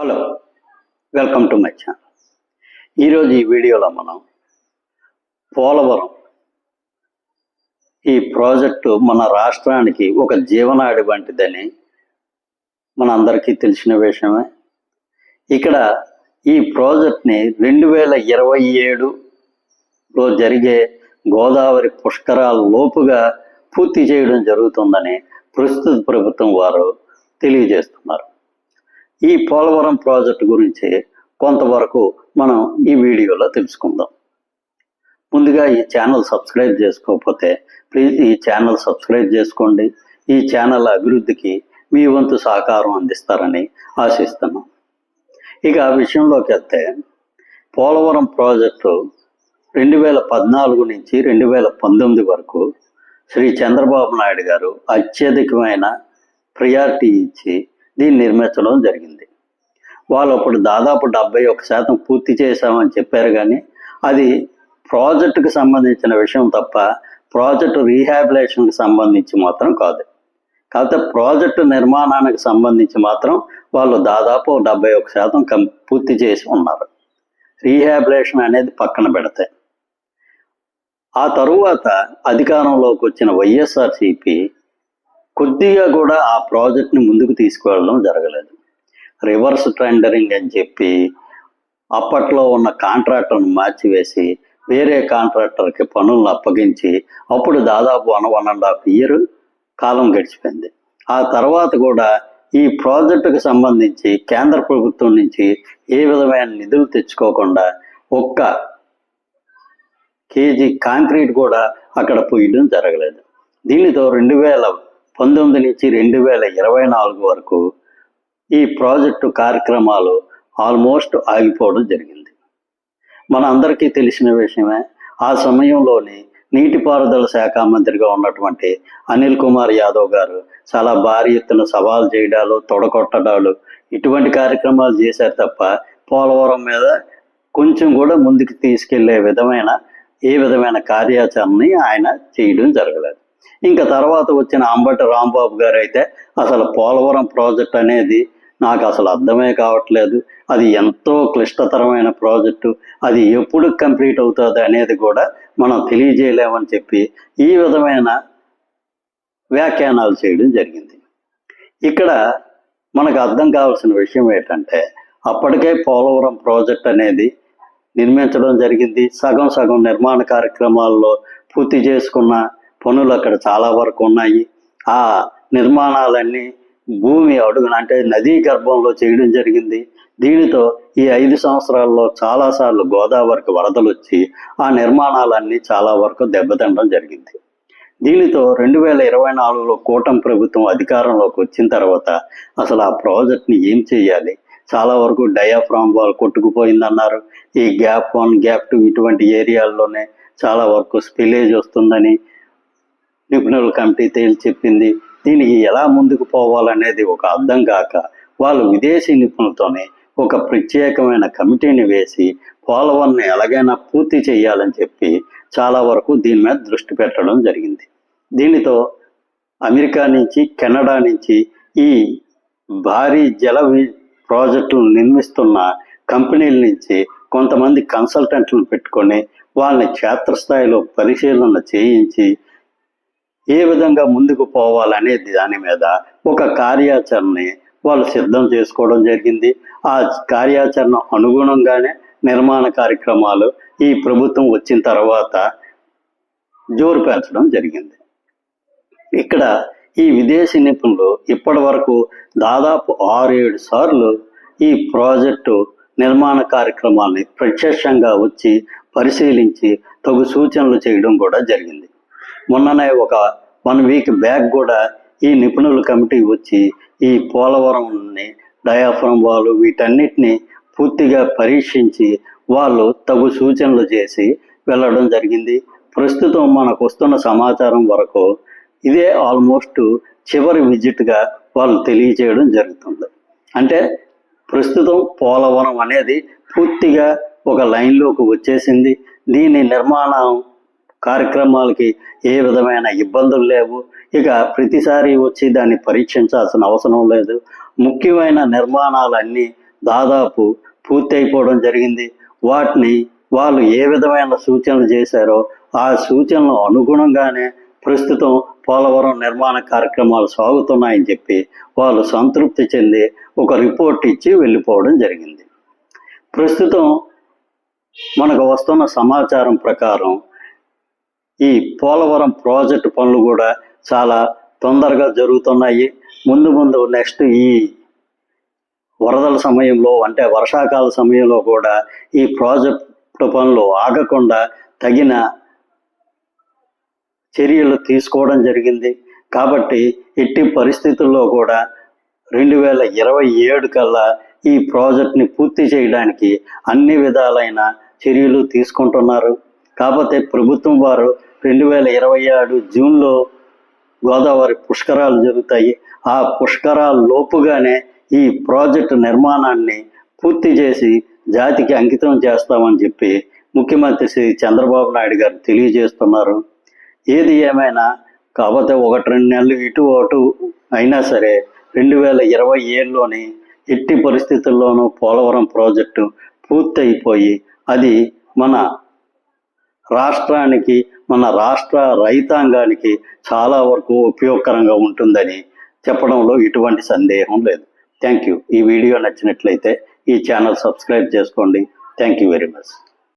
Hello, welcome to my channel. ఈరోజు ఈ వీడియోలో మనం పోలవరం ఈ ప్రాజెక్టు మన రాష్ట్రానికి ఒక జీవనాడి వంటిదని మన అందరికీ తెలిసిన విషయమే. ఇక్కడ ఈ ప్రాజెక్ట్ని 2027లో జరిగే గోదావరి పుష్కరాల లోపుగా పూర్తి చేయడం జరుగుతుందని ప్రస్తుత ప్రభుత్వం వారు తెలియజేస్తున్నారు. ఈ పోలవరం ప్రాజెక్టు గురించి కొంతవరకు మనం ఈ వీడియోలో తెలుసుకుందాం. ముందుగా ఈ ఛానల్ సబ్స్క్రైబ్ చేసుకోకపోతే ప్లీజ్ ఈ ఛానల్ సబ్స్క్రైబ్ చేసుకోండి. ఈ ఛానల్ అభివృద్ధికి మీ వంతు సహకారం అందిస్తారని ఆశిస్తున్నాం. ఇక ఆ విషయంలోకి వెళ్తే పోలవరం ప్రాజెక్టు 2014 నుంచి 2019 వరకు శ్రీ చంద్రబాబు నాయుడు గారు అత్యధికమైన ప్రయారిటీ ఇచ్చి దీన్ని నిర్మించడం జరిగింది. వాళ్ళు అప్పుడు దాదాపు 71% పూర్తి చేశామని చెప్పారు, కానీ అది ప్రాజెక్టుకు సంబంధించిన విషయం తప్ప ప్రాజెక్టు రీహాబిలేషన్కి సంబంధించి మాత్రం కాదు. కాకపోతే ప్రాజెక్టు నిర్మాణానికి సంబంధించి మాత్రం వాళ్ళు దాదాపు 71% పూర్తి చేసి ఉన్నారు. రీహాబిలేషన్ అనేది పక్కన పెడితే ఆ తరువాత అధికారంలోకి వచ్చిన వైఎస్ఆర్సీపీ కొద్దిగా కూడా ఆ ప్రాజెక్ట్ని ముందుకు తీసుకువెళ్ళడం జరగలేదు. రివర్స్ టెండరింగ్ అని చెప్పి అప్పట్లో ఉన్న కాంట్రాక్టర్ను మార్చివేసి వేరే కాంట్రాక్టర్కి పనులను అప్పగించి అప్పుడు దాదాపు 1.5 year కాలం గడిచిపోయింది. ఆ తర్వాత కూడా ఈ ప్రాజెక్టుకు సంబంధించి కేంద్ర ప్రభుత్వం నుంచి ఏ విధమైన నిధులు తెచ్చుకోకుండా ఒక్క కేజీ కాంక్రీట్ కూడా అక్కడ పోయడం జరగలేదు. దీనితో 2019 నుంచి 2024 వరకు ఈ ప్రాజెక్టు కార్యక్రమాలు ఆల్మోస్ట్ ఆగిపోవడం జరిగింది. మన అందరికీ తెలిసిన విషయమే. ఆ సమయంలోని నీటిపారుదల శాఖ మంత్రిగా ఉన్నటువంటి అనిల్ కుమార్ యాదవ్ గారు చాలా భారీ ఎత్తున సవాల్ చేయడాలు, తొడగొట్టడాలు ఇటువంటి కార్యక్రమాలు చేశారు తప్ప పోలవరం మీద కొంచెం కూడా ముందుకు తీసుకెళ్లే ఏ విధమైన కార్యాచరణని ఆయన చేయడం జరగలేదు. ఇంకా తర్వాత వచ్చిన అంబటి రాంబాబు గారు అయితే అసలు పోలవరం ప్రాజెక్ట్ అనేది నాకు అసలు అర్థమే కావట్లేదు, అది ఎంతో క్లిష్టతరమైన ప్రాజెక్టు, అది ఎప్పుడు కంప్లీట్ అవుతుంది అనేది కూడా మనం తెలియజేయలేమని చెప్పి ఈ విధమైన వ్యాఖ్యానాలు చేయడం జరిగింది. ఇక్కడ మనకు అర్థం కావాల్సిన విషయం ఏంటంటే అప్పటికే పోలవరం ప్రాజెక్ట్ అనేది నిర్మించడం జరిగింది. సగం నిర్మాణ కార్యక్రమాల్లో పూర్తి చేసుకున్న పనులు అక్కడ చాలా వరకు ఉన్నాయి. ఆ నిర్మాణాలన్నీ భూమి అడుగున అంటే నదీ గర్భంలో చేయడం జరిగింది. దీనితో ఈ 5 సంవత్సరాల్లో చాలాసార్లు గోదావరికి వరదలు వచ్చి ఆ నిర్మాణాలన్నీ చాలా వరకు దెబ్బతినడం జరిగింది. దీనితో 2024లో కూటమి ప్రభుత్వం అధికారంలోకి వచ్చిన తర్వాత అసలు ఆ ప్రాజెక్ట్ని ఏం చేయాలి, చాలా వరకు డయాఫ్రామ్ వాల్ కొట్టుకుపోయిందన్నారు. ఈ గ్యాప్ 1 గ్యాప్ 2 ఇటువంటి ఏరియాల్లోనే చాలా వరకు స్పిలేజ్ వస్తుందని నిపుణుల కమిటీ తేల్చి చెప్పింది. దీనికి ఎలా ముందుకు పోవాలనేది ఒక అర్థం కాక వాళ్ళు విదేశీ నిపుణులతోనే ఒక ప్రత్యేకమైన కమిటీని వేసి పోలవరాన్ని ఎలాగైనా పూర్తి చేయాలని చెప్పి చాలా వరకు దీని మీద దృష్టి పెట్టడం జరిగింది. దీనితో అమెరికా నుంచి, కెనడా నుంచి ఈ భారీ ప్రాజెక్టులు నిర్మిస్తున్న కంపెనీల నుంచి కొంతమంది కన్సల్టెంట్లను పెట్టుకొని వాళ్ళని క్షేత్రస్థాయిలో పరిశీలన చేయించి ఏ విధంగా ముందుకు పోవాలనేది దాని మీద ఒక కార్యాచరణని వాళ్ళు సిద్ధం చేసుకోవడం జరిగింది. ఆ కార్యాచరణ అనుగుణంగానే నిర్మాణ కార్యక్రమాలు ఈ ప్రభుత్వం వచ్చిన తర్వాత జోరు పెంచడం జరిగింది. ఇక్కడ ఈ విదేశీ నిపుణులు ఇప్పటి వరకు దాదాపు 6-7 సార్లు ఈ ప్రాజెక్టు నిర్మాణ కార్యక్రమాన్ని ప్రత్యక్షంగా వచ్చి పరిశీలించి తగు సూచనలు చేయడం కూడా జరిగింది. మొన్ననే ఒక 1 week బ్యాక్ కూడా ఈ నిపుణుల కమిటీ వచ్చి ఈ పోలవరంని డయాఫ్రామ్ వాల్ వీటన్నిటిని పూర్తిగా పరీక్షించి వాళ్ళు తగు సూచనలు చేసి వెళ్ళడం జరిగింది. ప్రస్తుతం మనకు వస్తున్న సమాచారం వరకు ఇదే ఆల్మోస్ట్ చివరి విజిట్గా వాళ్ళు తెలియజేయడం జరుగుతుంది. అంటే ప్రస్తుతం పోలవరం అనేది పూర్తిగా ఒక లైన్లోకి వచ్చేసింది. దీని నిర్మాణం కార్యక్రమాలకి ఏ విధమైన ఇబ్బందులు లేవు. ఇక ప్రతిసారి వచ్చి దాన్ని పరీక్షించాల్సిన అవసరం లేదు. ముఖ్యమైన నిర్మాణాలన్నీ దాదాపు పూర్తి అయిపోవడం జరిగింది. వాటిని వాళ్ళు ఏ విధమైన సూచనలు చేశారో ఆ సూచనలు అనుగుణంగానే ప్రస్తుతం పోలవరం నిర్మాణ కార్యక్రమాలు సాగుతున్నాయని చెప్పి వాళ్ళు సంతృప్తి చెంది ఒక రిపోర్ట్ ఇచ్చి వెళ్ళిపోవడం జరిగింది. ప్రస్తుతం మనకు వస్తున్న సమాచారం ప్రకారం ఈ పోలవరం ప్రాజెక్టు పనులు కూడా చాలా తొందరగా జరుగుతున్నాయి. ముందు నెక్స్ట్ ఈ వరదల సమయంలో అంటే వర్షాకాల సమయంలో కూడా ఈ ప్రాజెక్టు పనులు ఆగకుండా తగిన చర్యలు తీసుకోవడం జరిగింది. కాబట్టి ఎట్టి పరిస్థితుల్లో కూడా 2027 కల్లా ఈ ప్రాజెక్ట్ని పూర్తి చేయడానికి అన్ని విధాలైన చర్యలు తీసుకుంటున్నారు. కాకపోతే ప్రభుత్వం వారు 2027 జూన్లో గోదావరి పుష్కరాలు జరుగుతాయి. ఆ పుష్కరాల లోపుగానే ఈ ప్రాజెక్టు నిర్మాణాన్ని పూర్తి చేసి జాతికి అంకితం చేస్తామని చెప్పి ముఖ్యమంత్రి శ్రీ చంద్రబాబు నాయుడు గారు తెలియజేస్తున్నారు. ఏది ఏమైనా కాకపోతే 1-2 నెలలు ఇటు అటు అయినా సరే 2027లోని ఎట్టి పరిస్థితుల్లోనూ పోలవరం ప్రాజెక్టు పూర్తి అయిపోయి అది మన రాష్ట్రానికి మన రాష్ట్ర రైతాంగానికి చాలా వరకు ఉపయోగకరంగా ఉంటుందని చెప్పడంలో ఎటువంటి సందేహం లేదు. Thank you. ఈ వీడియో నచ్చినట్లయితే ఈ ఛానల్ సబ్స్క్రైబ్ చేసుకోండి. Thank you very much.